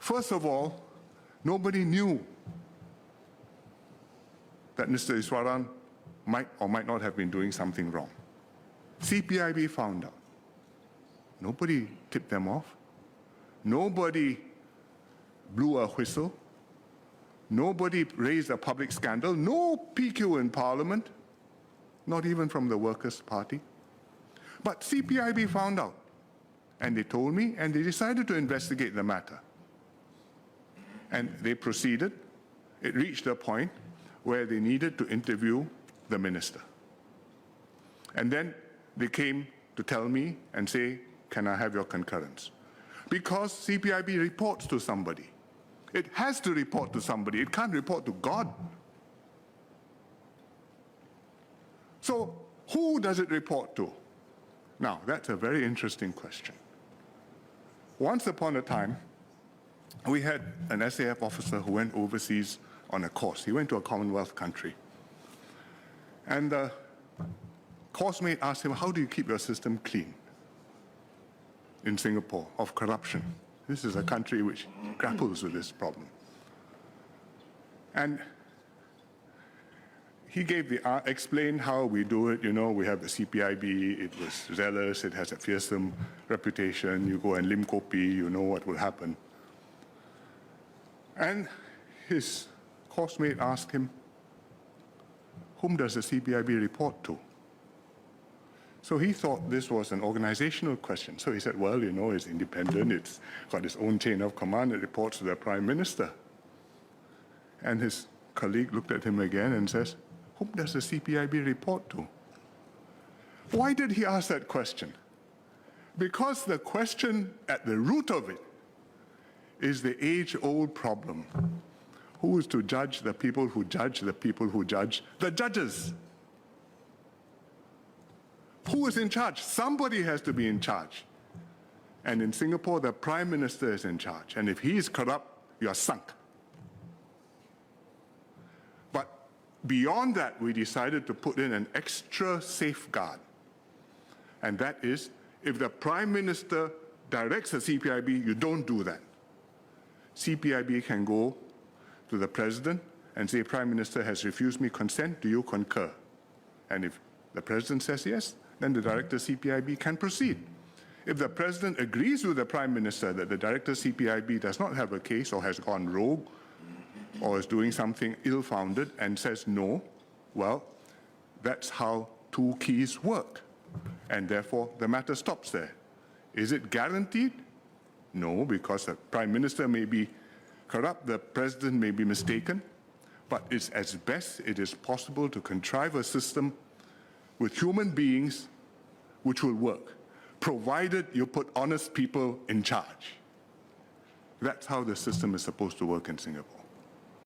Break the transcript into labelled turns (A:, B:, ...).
A: First of all, nobody knew that Mr. Iswaran might or might not have been doing something wrong. CPIB found out. Nobody tipped them off. Nobody blew a whistle. Nobody raised a public scandal. No PQ in Parliament, not even from the Workers' Party. But CPIB found out, and they told me, and they decided to investigate the matter. And they proceeded. It reached a point where they needed to interview the minister. And then they came to tell me and say, can I have your concurrence? Because CPIB reports to somebody. It has to report to somebody. It can't report to God. So who does it report to? Now, that's a very interesting question. Once upon a time, we had an SAF officer who went overseas on a course. He went to a Commonwealth country. And the coursemate asked him, how do you keep your system clean in Singapore of corruption? This is a country which grapples with this problem. And he gave explained how we do it. You know, we have the CPIB, it was zealous, it has a fearsome reputation. You go and lim kopi, you know what will happen. And his coursemate asked him, whom does the CPIB report to? So he thought this was an organizational question. So he said, well, you know, it's independent, it's got its own chain of command, it reports to the Prime Minister. And his colleague looked at him again and says, whom does the CPIB report to? Why did he ask that question? Because the question at the root of it is the age-old problem. Who is to judge the people who judge the people who judge the judges? Who is in charge? Somebody has to be in charge. And in Singapore, the Prime Minister is in charge. And if he is corrupt, you are sunk. But beyond that, we decided to put in an extra safeguard. And that is, if the Prime Minister directs the CPIB, you don't do that. CPIB can go to the President and say, Prime Minister has refused me consent, do you concur? And if the President says yes, then the Director CPIB can proceed. If the President agrees with the Prime Minister that the Director CPIB does not have a case or has gone rogue or is doing something ill-founded and says no, well, that's how two keys work. And therefore, the matter stops there. Is it guaranteed? No, because the Prime Minister may be corrupt, the President may be mistaken, but it's as best it is possible to contrive a system with human beings which will work, provided you put honest people in charge. That's how the system is supposed to work in Singapore.